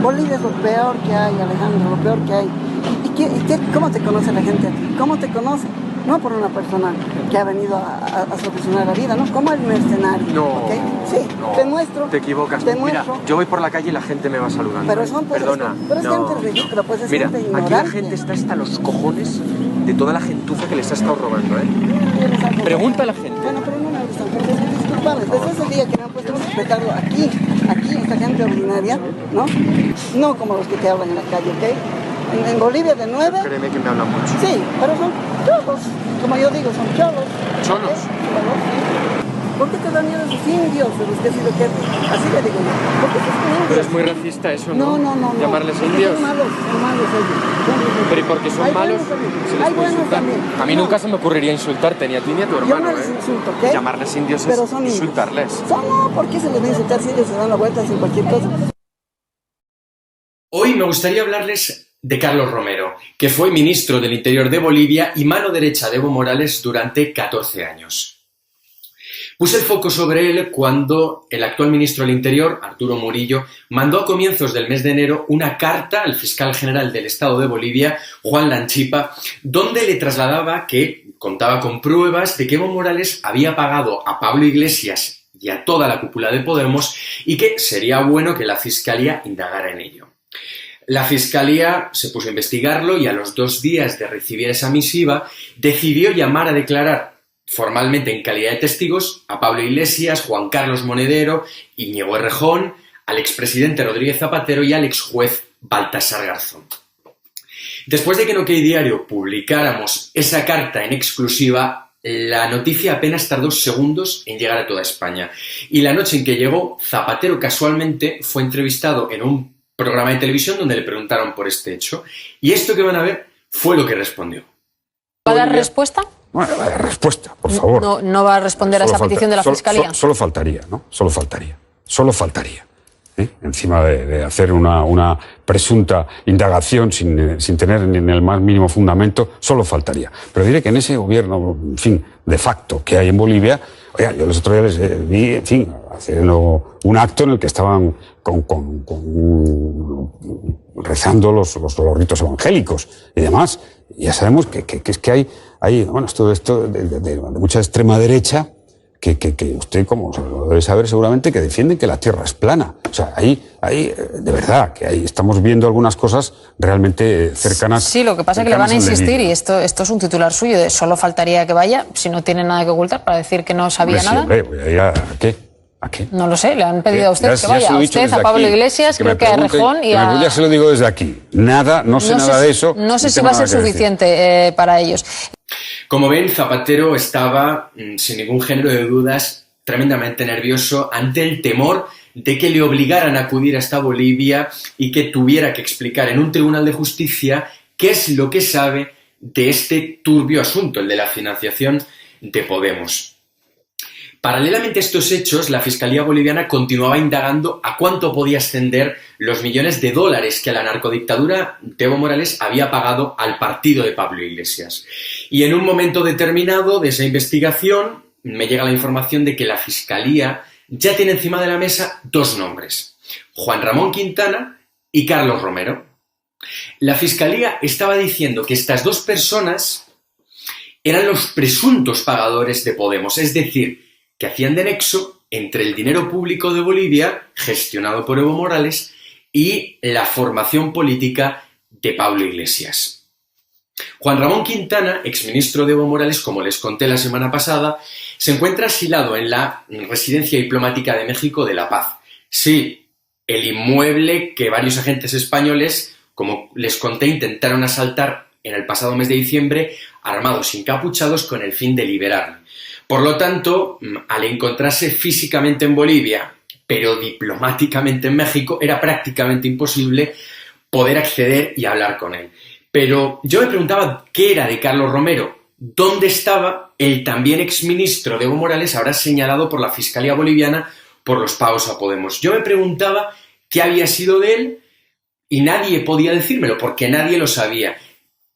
Bolivia es lo peor que hay, Alejandro, lo peor que hay. ¿Cómo te conoce la gente a ti? ¿Cómo te conoce? No por una persona que ha venido a solucionar la vida, ¿no? Como el mercenario. No, ¿okay? Sí, no, te muestro. te equivocas. Te Mira, muestro. yo voy por la calle y la gente me va saludando. Pero son pues, perdona. Pero es no. gente ridícula, pues es Mira, gente ignorante. aquí la gente está hasta los cojones de toda la gentuza que les ha estado robando, ¿eh? Pregunta a la gente. Bueno, pero no me gustan, porque disculpame, desde ese día que me han puesto a respetarlo aquí, esta gente ordinaria, ¿no? No como los que te hablan en la calle, ¿ok? En Bolivia de 9... Créeme que me hablan mucho. Sí, pero son cholos, como yo digo, son cholos. ¿Cholos? ¿Okay? ¿Por qué te dan miedo esos indios de los que he sido jefe? Así le digo yo. ¿Por qué estás con indios? Pero es muy racista eso, ¿no? No. ¿Llamarles Porque indios? son malos ellos. Pero ¿y porque son malos? Se les Hay puede buenos insultar. también. A mí nunca se me ocurriría insultarte, ni a ti ni a tu hermano, Yo no les insulto, ¿ok? Llamarles indios pero es son indios. insultarles. No, ¿por qué se les va a insultar si ellos se dan la vuelta sin cualquier cosa? Hoy me gustaría hablarles de Carlos Romero, que fue ministro del Interior de Bolivia y mano derecha de Evo Morales durante 14 años. Puse el foco sobre él cuando el actual ministro del Interior, Arturo Murillo, mandó a comienzos del mes de enero una carta al fiscal general del Estado de Bolivia, Juan Lanchipa, donde le trasladaba que contaba con pruebas de que Evo Morales había pagado a Pablo Iglesias y a toda la cúpula de Podemos y que sería bueno que la Fiscalía indagara en ello. La Fiscalía se puso a investigarlo y a los 2 días de recibir esa misiva decidió llamar a declarar formalmente en calidad de testigos a Pablo Iglesias, Juan Carlos Monedero, Íñigo Errejón, al expresidente Rodríguez Zapatero y al exjuez Baltasar Garzón. Después de que en OK Diario publicáramos esa carta en exclusiva, la noticia apenas tardó segundos en llegar a toda España. Y la noche en que llegó, Zapatero casualmente fue entrevistado en un programa de televisión donde le preguntaron por este hecho. Y esto que van a ver fue lo que respondió. ¿Va a dar respuesta? Bueno, va a dar respuesta, por favor. No va a responder a esa petición de la Fiscalía. Solo faltaría, ¿no? Solo faltaría. Encima de hacer una presunta indagación sin tener ni el más mínimo fundamento, solo faltaría. Pero diré que en ese gobierno, en fin, de facto que hay en Bolivia, oiga, yo los otros días les vi, en fin, haciendo un acto en el que estaban rezando los ritos evangélicos y demás. Ya sabemos que es que hay bueno, todo esto de mucha extrema derecha que usted, como lo debe saber seguramente, que defienden que la Tierra es plana. O sea, ahí de verdad, que ahí estamos viendo algunas cosas realmente cercanas. Sí, lo que pasa es que le van a insistir, y esto es un titular suyo, de solo faltaría que vaya, si no tiene nada que ocultar, para decir que no sabía nada. Hombre, voy a ir ¿a qué? ¿A qué? No lo sé, le han pedido a usted que vaya. A usted, a Pablo aquí, Iglesias, creo que a Errejón y a... Ya se lo digo desde aquí. Nada, no sé nada de eso. No sé si va a ser suficiente para ellos. Como ven, Zapatero estaba, sin ningún género de dudas, tremendamente nervioso ante el temor de que le obligaran a acudir hasta Bolivia y que tuviera que explicar en un tribunal de justicia qué es lo que sabe de este turbio asunto, el de la financiación de Podemos. Paralelamente a estos hechos, la Fiscalía boliviana continuaba indagando a cuánto podía ascender los millones de dólares que la narcodictadura de Evo Morales había pagado al partido de Pablo Iglesias. Y en un momento determinado de esa investigación me llega la información de que la Fiscalía ya tiene encima de la mesa 2 nombres: Juan Ramón Quintana y Carlos Romero. La Fiscalía estaba diciendo que estas 2 personas eran los presuntos pagadores de Podemos, es decir, que hacían de nexo entre el dinero público de Bolivia, gestionado por Evo Morales, y la formación política de Pablo Iglesias. Juan Ramón Quintana, exministro de Evo Morales, como les conté la semana pasada, se encuentra asilado en la residencia diplomática de México de La Paz. Sí, el inmueble que varios agentes españoles, como les conté, intentaron asaltar en el pasado mes de diciembre, armados y encapuchados con el fin de liberarlo. Por lo tanto, al encontrarse físicamente en Bolivia, pero diplomáticamente en México, era prácticamente imposible poder acceder y hablar con él. Pero yo me preguntaba qué era de Carlos Romero, dónde estaba el también exministro de Evo Morales, ahora señalado por la Fiscalía boliviana por los pagos a Podemos. Yo me preguntaba qué había sido de él y nadie podía decírmelo, porque nadie lo sabía.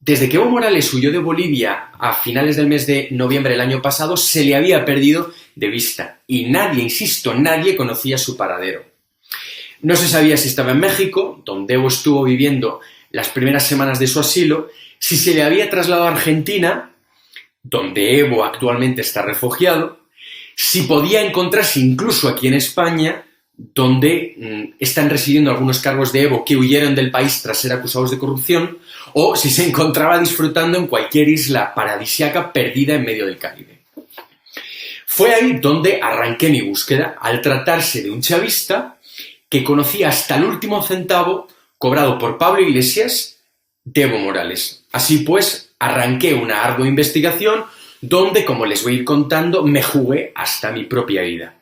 Desde que Evo Morales huyó de Bolivia a finales del mes de noviembre del año pasado, se le había perdido de vista y nadie, insisto, nadie conocía su paradero. No se sabía si estaba en México, donde Evo estuvo viviendo las primeras semanas de su asilo, si se le había trasladado a Argentina, donde Evo actualmente está refugiado, si podía encontrarse incluso aquí en España, donde están residiendo algunos cargos de Evo que huyeron del país tras ser acusados de corrupción, o si se encontraba disfrutando en cualquier isla paradisíaca perdida en medio del Caribe. Fue ahí donde arranqué mi búsqueda, al tratarse de un chavista que conocía hasta el último centavo cobrado por Pablo Iglesias de Evo Morales. Así pues, arranqué una ardua investigación donde, como les voy a ir contando, me jugué hasta mi propia vida.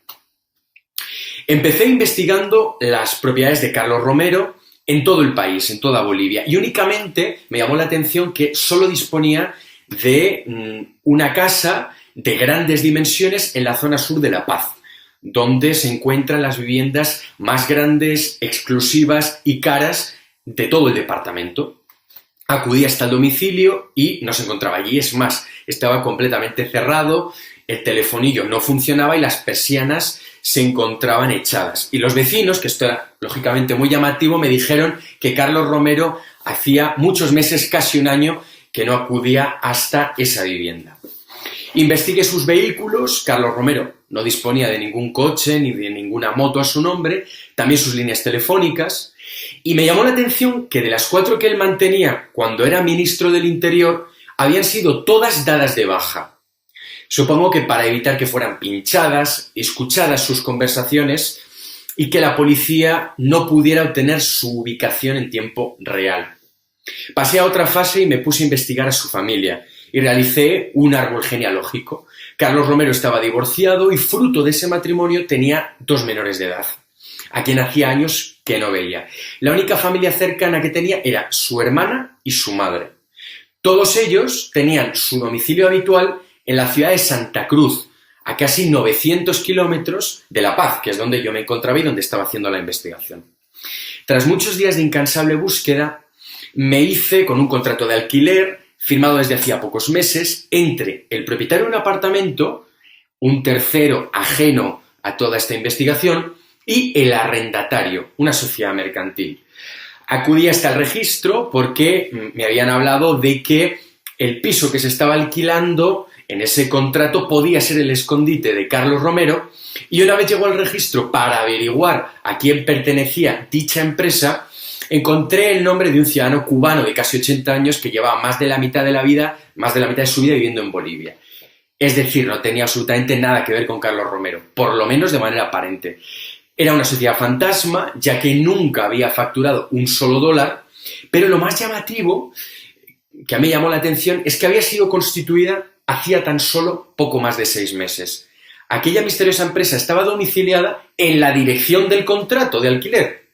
Empecé investigando las propiedades de Carlos Romero en todo el país, en toda Bolivia, y únicamente me llamó la atención que solo disponía de una casa de grandes dimensiones en la zona sur de La Paz, donde se encuentran las viviendas más grandes, exclusivas y caras de todo el departamento. Acudí hasta el domicilio y no se encontraba allí, es más, estaba completamente cerrado, el telefonillo no funcionaba y las persianas se encontraban echadas. Y los vecinos, que esto era lógicamente muy llamativo, me dijeron que Carlos Romero hacía muchos meses, casi un año, que no acudía hasta esa vivienda. Investigué sus vehículos. Carlos Romero no disponía de ningún coche ni de ninguna moto a su nombre, también sus líneas telefónicas, y me llamó la atención que de las 4 que él mantenía cuando era ministro del Interior, habían sido todas dadas de baja. Supongo que para evitar que fueran pinchadas, escuchadas sus conversaciones y que la policía no pudiera obtener su ubicación en tiempo real. Pasé a otra fase y me puse a investigar a su familia y realicé un árbol genealógico. Carlos Romero estaba divorciado y fruto de ese matrimonio tenía 2 menores de edad, a quien hacía años que no veía. La única familia cercana que tenía era su hermana y su madre. Todos ellos tenían su domicilio habitual en la ciudad de Santa Cruz, a casi 900 kilómetros de La Paz, que es donde yo me encontraba y donde estaba haciendo la investigación. Tras muchos días de incansable búsqueda, me hice con un contrato de alquiler firmado desde hacía pocos meses entre el propietario de un apartamento, un tercero ajeno a toda esta investigación, y el arrendatario, una sociedad mercantil. Acudí hasta el registro porque me habían hablado de que el piso que se estaba alquilando en ese contrato podía ser el escondite de Carlos Romero, y una vez llegó al registro para averiguar a quién pertenecía dicha empresa, encontré el nombre de un ciudadano cubano de casi 80 años que llevaba más de la mitad de su vida viviendo en Bolivia. Es decir, no tenía absolutamente nada que ver con Carlos Romero, por lo menos de manera aparente. Era una sociedad fantasma, ya que nunca había facturado un solo dólar, pero lo más llamativo, que a mí me llamó la atención, es que había sido constituida hacía tan solo poco más de 6 meses. Aquella misteriosa empresa estaba domiciliada en la dirección del contrato de alquiler.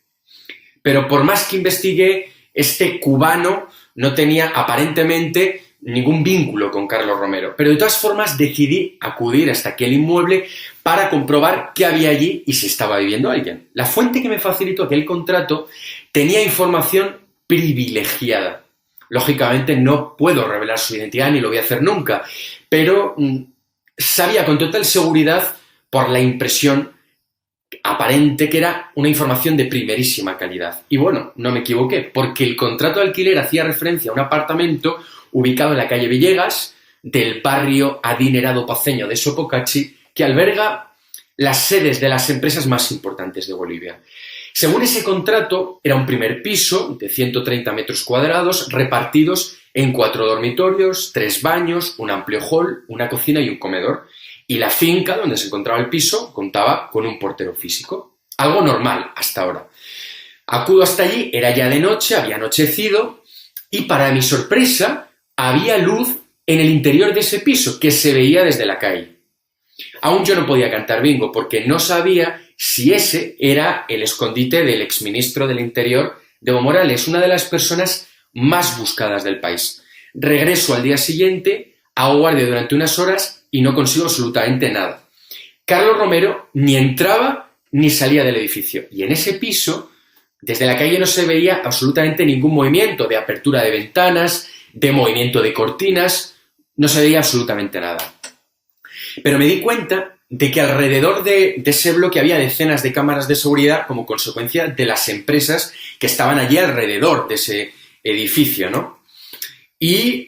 Pero por más que investigué, este cubano no tenía aparentemente ningún vínculo con Carlos Romero. Pero de todas formas decidí acudir hasta aquel inmueble para comprobar qué había allí y si estaba viviendo alguien. La fuente que me facilitó aquel contrato tenía información privilegiada. Lógicamente no puedo revelar su identidad ni lo voy a hacer nunca, pero sabía con total seguridad, por la impresión aparente, que era una información de primerísima calidad. Y bueno, no me equivoqué, porque el contrato de alquiler hacía referencia a un apartamento ubicado en la calle Villegas, del barrio adinerado paceño de Sopocachi, que alberga las sedes de las empresas más importantes de Bolivia. Según ese contrato, era un primer piso de 130 metros cuadrados repartidos en 4 dormitorios, 3 baños, un amplio hall, una cocina y un comedor. Y la finca donde se encontraba el piso contaba con un portero físico. Algo normal hasta ahora. Acudo hasta allí, era ya de noche, había anochecido y para mi sorpresa había luz en el interior de ese piso que se veía desde la calle. Aún yo no podía cantar bingo porque no sabía si ese era el escondite del exministro del Interior de Evo Morales, una de las personas más buscadas del país. Regreso al día siguiente, hago guardia durante unas horas y no consigo absolutamente nada. Carlos Romero ni entraba ni salía del edificio. Y en ese piso, desde la calle no se veía absolutamente ningún movimiento de apertura de ventanas, de movimiento de cortinas, no se veía absolutamente nada. Pero me di cuenta de que alrededor de ese bloque había decenas de cámaras de seguridad como consecuencia de las empresas que estaban allí alrededor de ese edificio, ¿no? Y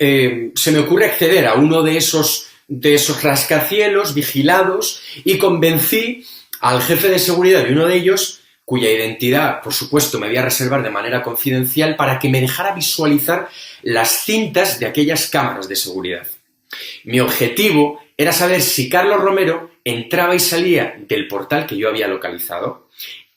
se me ocurre acceder a uno de esos rascacielos vigilados y convencí al jefe de seguridad de uno de ellos, cuya identidad, por supuesto, me voy a reservar de manera confidencial, para que me dejara visualizar las cintas de aquellas cámaras de seguridad. Mi objetivo era saber si Carlos Romero entraba y salía del portal que yo había localizado.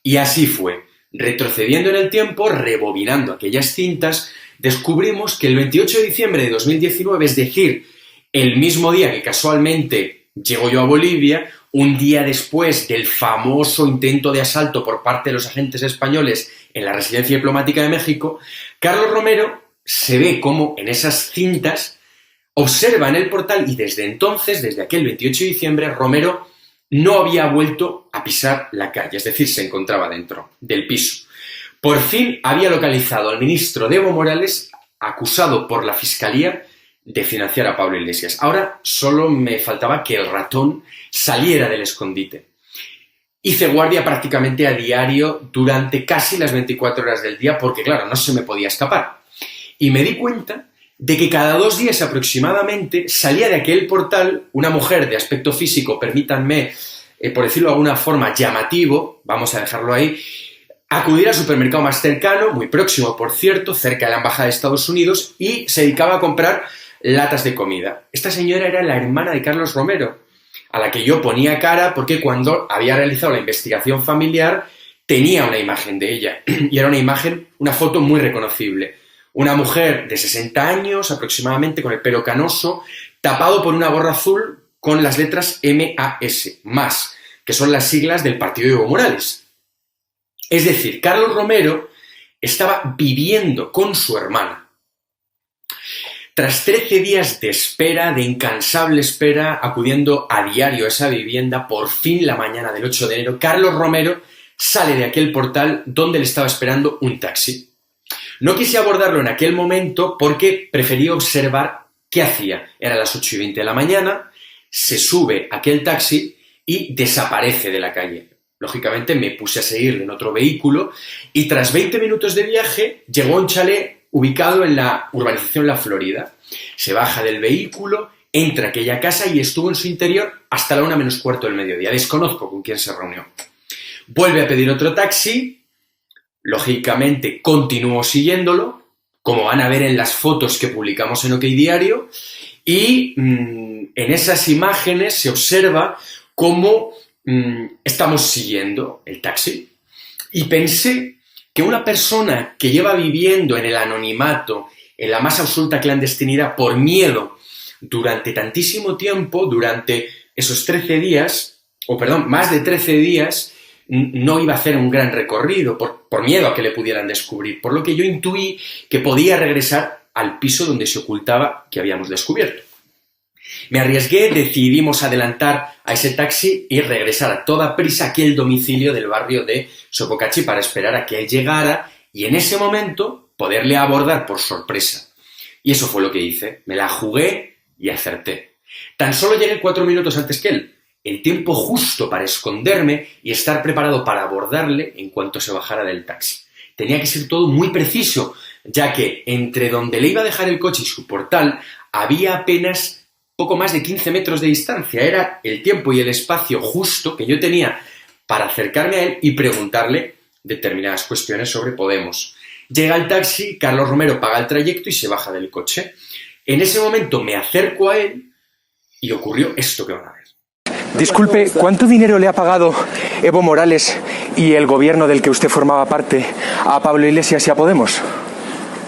Y así fue. Retrocediendo en el tiempo, rebobinando aquellas cintas, descubrimos que el 28 de diciembre de 2019, es decir, el mismo día que casualmente llego yo a Bolivia, un día después del famoso intento de asalto por parte de los agentes españoles en la residencia diplomática de México, Carlos Romero se ve como en esas cintas observa en el portal, y desde entonces, desde aquel 28 de diciembre, Romero no había vuelto a pisar la calle, es decir, se encontraba dentro del piso. Por fin había localizado al ministro Evo Morales, acusado por la Fiscalía de financiar a Pablo Iglesias. Ahora solo me faltaba que el ratón saliera del escondite. Hice guardia prácticamente a diario durante casi las 24 horas del día porque, claro, no se me podía escapar. Y me di cuenta de que cada 2 días aproximadamente salía de aquel portal una mujer de aspecto físico, permítanme, por decirlo de alguna forma, llamativo, vamos a dejarlo ahí, acudir al supermercado más cercano, muy próximo, por cierto, cerca de la Embajada de Estados Unidos, y se dedicaba a comprar latas de comida. Esta señora era la hermana de Carlos Romero, a la que yo ponía cara porque cuando había realizado la investigación familiar tenía una imagen de ella, y era una foto muy reconocible. Una mujer de 60 años aproximadamente, con el pelo canoso, tapado por una gorra azul con las letras MAS, más, que son las siglas del partido de Evo Morales. Es decir, Carlos Romero estaba viviendo con su hermana. Tras 13 días de espera, de incansable espera, acudiendo a diario a esa vivienda, por fin la mañana del 8 de enero, Carlos Romero sale de aquel portal donde le estaba esperando un taxi. No quise abordarlo en aquel momento porque preferí observar qué hacía. Eran las 8:20 de la mañana, se sube a aquel taxi y desaparece de la calle. Lógicamente me puse a seguirle en otro vehículo y tras 20 minutos de viaje llegó a un chalet ubicado en la urbanización La Florida. Se baja del vehículo, entra a aquella casa y estuvo en su interior hasta la 1:45 del mediodía. Desconozco con quién se reunió. Vuelve a pedir otro taxi. Lógicamente, continúo siguiéndolo, como van a ver en las fotos que publicamos en OK Diario, y en esas imágenes se observa cómo estamos siguiendo el taxi. Y pensé que una persona que lleva viviendo en el anonimato, en la más absoluta clandestinidad, por miedo, durante tantísimo tiempo, durante esos 13 días, más de 13 días, no iba a hacer un gran recorrido por miedo a que le pudieran descubrir, por lo que yo intuí que podía regresar al piso donde se ocultaba que habíamos descubierto. Me arriesgué, decidimos adelantar a ese taxi y regresar a toda prisa a aquel domicilio del barrio de Sopocachi para esperar a que él llegara y en ese momento poderle abordar por sorpresa. Y eso fue lo que hice, me la jugué y acerté. Tan solo llegué 4 minutos antes que él. El tiempo justo para esconderme y estar preparado para abordarle en cuanto se bajara del taxi. Tenía que ser todo muy preciso, ya que entre donde le iba a dejar el coche y su portal había apenas poco más de 15 metros de distancia. Era el tiempo y el espacio justo que yo tenía para acercarme a él y preguntarle determinadas cuestiones sobre Podemos. Llega el taxi, Carlos Romero paga el trayecto y se baja del coche. En ese momento me acerco a él y ocurrió esto que van a ver. Disculpe, ¿cuánto dinero le ha pagado Evo Morales y el gobierno del que usted formaba parte a Pablo Iglesias y a Podemos?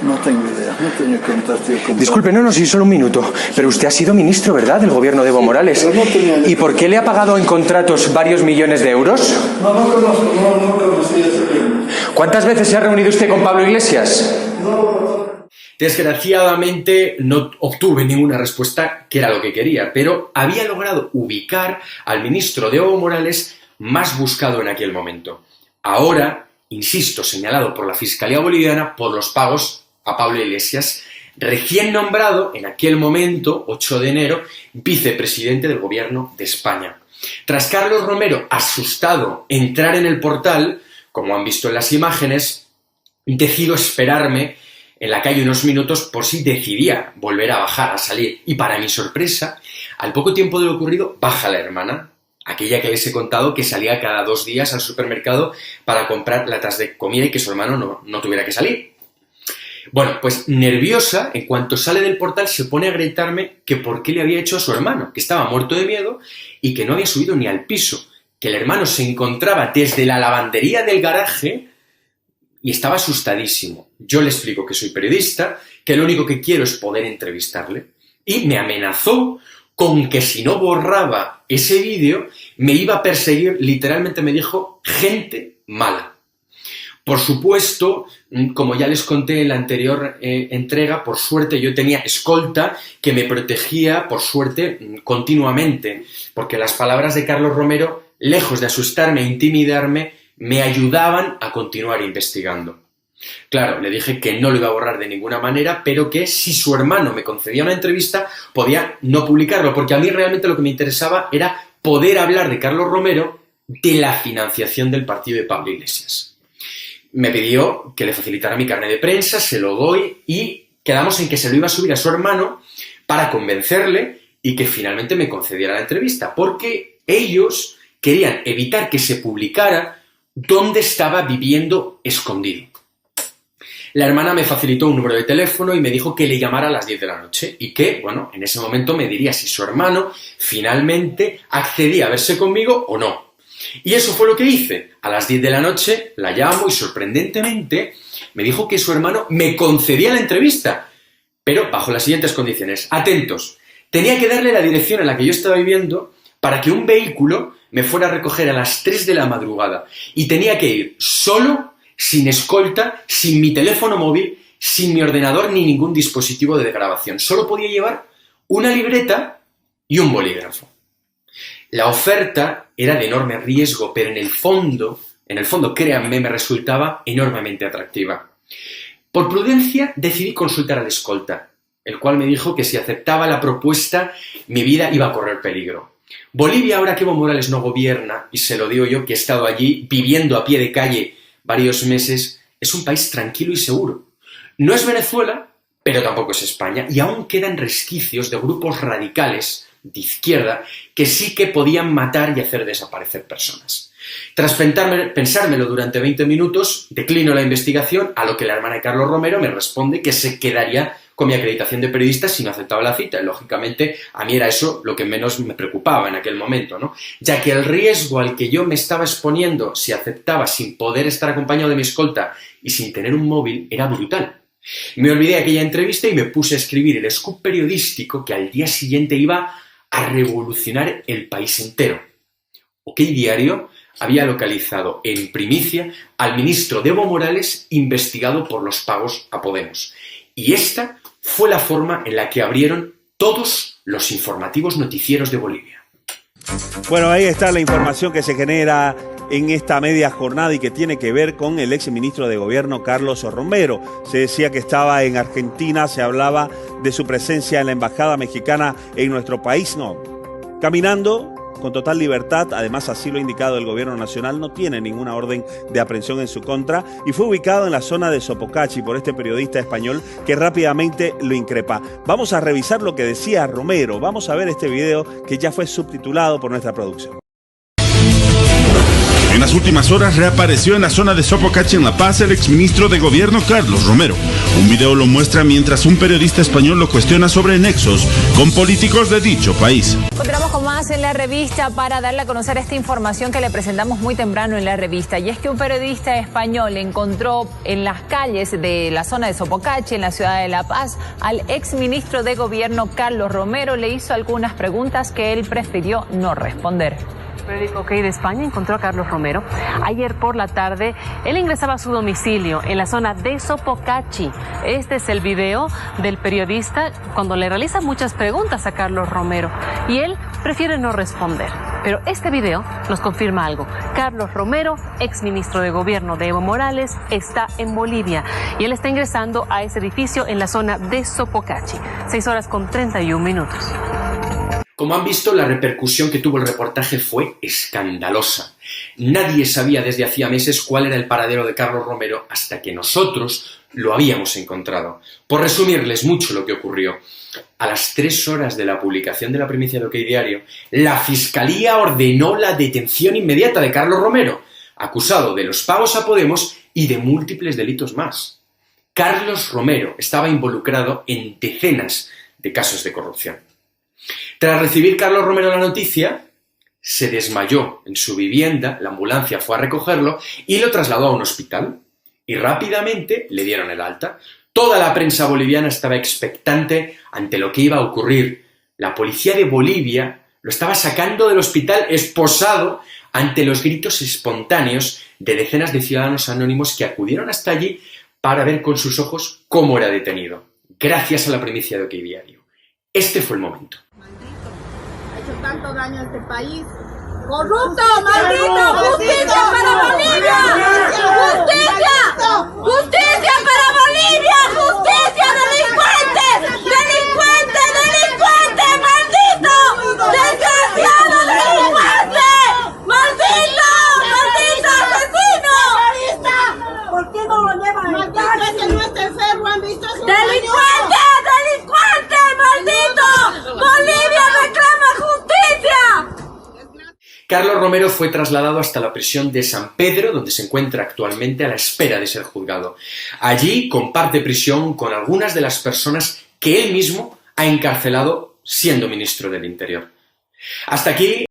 No tengo idea, no tengo que contarte. Disculpe, no, sí, solo un minuto. Pero usted ha sido ministro, ¿verdad?, del gobierno de Evo Morales. Pero no tenía... ¿Y por qué le ha pagado en contratos varios millones de euros? No conozco, no conocí a ese primo. ¿Cuántas veces se ha reunido usted con Pablo Iglesias? No. Desgraciadamente no obtuve ninguna respuesta, que era lo que quería, pero había logrado ubicar al ministro de Evo Morales más buscado en aquel momento. Ahora, insisto, señalado por la Fiscalía Boliviana por los pagos a Pablo Iglesias, recién nombrado en aquel momento, 8 de enero, vicepresidente del gobierno de España. Tras Carlos Romero, asustado, entrar en el portal, como han visto en las imágenes, decido esperarme en la calle unos minutos por si decidía volver a bajar, a salir. Y para mi sorpresa, al poco tiempo de lo ocurrido, baja la hermana, aquella que les he contado que salía cada 2 días al supermercado para comprar latas de comida y que su hermano no tuviera que salir. Bueno, pues nerviosa, en cuanto sale del portal se pone a gritarme que por qué le había hecho a su hermano, que estaba muerto de miedo y que no había subido ni al piso, que el hermano se encontraba desde la lavandería del garaje y estaba asustadísimo. Yo le explico que soy periodista, que lo único que quiero es poder entrevistarle y me amenazó con que si no borraba ese vídeo me iba a perseguir, literalmente me dijo, gente mala. Por supuesto, como ya les conté en la anterior entrega, por suerte yo tenía escolta que me protegía, por suerte, continuamente, porque las palabras de Carlos Romero, lejos de asustarme e intimidarme, me ayudaban a continuar investigando. Claro, le dije que no lo iba a borrar de ninguna manera, pero que si su hermano me concedía una entrevista, podía no publicarlo, porque a mí realmente lo que me interesaba era poder hablar de Carlos Romero, de la financiación del partido de Pablo Iglesias. Me pidió que le facilitara mi carnet de prensa, se lo doy y quedamos en que se lo iba a subir a su hermano para convencerle y que finalmente me concediera la entrevista, porque ellos querían evitar que se publicara dónde estaba viviendo escondido. La hermana me facilitó un número de teléfono y me dijo que le llamara a las 10 de la noche y que, bueno, en ese momento me diría si su hermano finalmente accedía a verse conmigo o no. Y eso fue lo que hice. A las 10 de la noche la llamo y sorprendentemente me dijo que su hermano me concedía la entrevista, pero bajo las siguientes condiciones. Atentos, tenía que darle la dirección en la que yo estaba viviendo para que un vehículo me fuera a recoger a las 3 de la madrugada y tenía que ir solo, sin escolta, sin mi teléfono móvil, sin mi ordenador ni ningún dispositivo de grabación. Solo podía llevar una libreta y un bolígrafo. La oferta era de enorme riesgo, pero en el fondo, créanme, me resultaba enormemente atractiva. Por prudencia decidí consultar al escolta, el cual me dijo que si aceptaba la propuesta, mi vida iba a correr peligro. Bolivia, ahora que Evo Morales no gobierna, y se lo digo yo que he estado allí viviendo a pie de calle varios meses, es un país tranquilo y seguro. No es Venezuela, pero tampoco es España, y aún quedan resquicios de grupos radicales de izquierda que sí que podían matar y hacer desaparecer personas. Tras pensármelo durante 20 minutos, declino la investigación, a lo que la hermana de Carlos Romero me responde que se quedaría con mi acreditación de periodista si no aceptaba la cita. Y, lógicamente, a mí era eso lo que menos me preocupaba en aquel momento, ¿no? Ya que el riesgo al que yo me estaba exponiendo si aceptaba sin poder estar acompañado de mi escolta y sin tener un móvil era brutal. Me olvidé de aquella entrevista y me puse a escribir el scoop periodístico que al día siguiente iba a revolucionar el país entero. OK Diario había localizado en primicia al ministro Evo Morales investigado por los pagos a Podemos. Y esta fue la forma en la que abrieron todos los informativos noticieros de Bolivia. Bueno, ahí está la información que se genera en esta media jornada y que tiene que ver con el exministro de Gobierno Carlos Romero. Se decía que estaba en Argentina, se hablaba de su presencia en la embajada mexicana en nuestro país. No, caminando con total libertad, además así lo ha indicado el gobierno nacional, no tiene ninguna orden de aprehensión en su contra y fue ubicado en la zona de Sopocachi por este periodista español que rápidamente lo increpa. Vamos a revisar lo que decía Romero, vamos a ver este video que ya fue subtitulado por nuestra producción. En las últimas horas reapareció en la zona de Sopocachi, en La Paz, el exministro de Gobierno Carlos Romero. Un video lo muestra mientras un periodista español lo cuestiona sobre nexos con políticos de dicho país. Continuamos con más en la revista para darle a conocer esta información que le presentamos muy temprano en la revista. Y es que un periodista español encontró en las calles de la zona de Sopocachi, en la ciudad de La Paz, al exministro de Gobierno Carlos Romero. Le hizo algunas preguntas que él prefirió no responder. El periódico OK de España encontró a Carlos Romero. Ayer por la tarde, él ingresaba a su domicilio en la zona de Sopocachi. Este es el video del periodista cuando le realiza muchas preguntas a Carlos Romero y él prefiere no responder. Pero este video nos confirma algo. Carlos Romero, exministro de Gobierno de Evo Morales, está en Bolivia y él está ingresando a ese edificio en la zona de Sopocachi. 6:31 minutos. Como han visto, la repercusión que tuvo el reportaje fue escandalosa. Nadie sabía desde hacía meses cuál era el paradero de Carlos Romero hasta que nosotros lo habíamos encontrado. Por resumirles mucho lo que ocurrió, a las 3 horas de la publicación de la primicia de OK Diario, la Fiscalía ordenó la detención inmediata de Carlos Romero, acusado de los pagos a Podemos y de múltiples delitos más. Carlos Romero estaba involucrado en decenas de casos de corrupción. Tras recibir Carlos Romero la noticia, se desmayó en su vivienda, la ambulancia fue a recogerlo y lo trasladó a un hospital. Y rápidamente le dieron el alta. Toda la prensa boliviana estaba expectante ante lo que iba a ocurrir. La policía de Bolivia lo estaba sacando del hospital esposado ante los gritos espontáneos de decenas de ciudadanos anónimos que acudieron hasta allí para ver con sus ojos cómo era detenido. Gracias a la primicia de OK Diario. Este fue el momento. Ha hecho tanto daño a este país. ¡Corrupto, maldito! ¡Justicia para Bolivia! ¡Justicia! ¡Justicia para Bolivia! ¡Justicia, delincuente! ¡Delincuente, delincuente, maldito! ¡Desgraciado delincuente! ¡Maldito! ¡Maldito asesino! ¿Por qué no lo llevan a la cárcel? ¡Que no esté enfermo! ¿Han visto eso? ¡Delincuente! ¡Delincuente, maldito! ¡Bolivia reclama justicia! Carlos Romero fue trasladado hasta la prisión de San Pedro, donde se encuentra actualmente a la espera de ser juzgado. Allí comparte prisión con algunas de las personas que él mismo ha encarcelado siendo ministro del Interior. Hasta aquí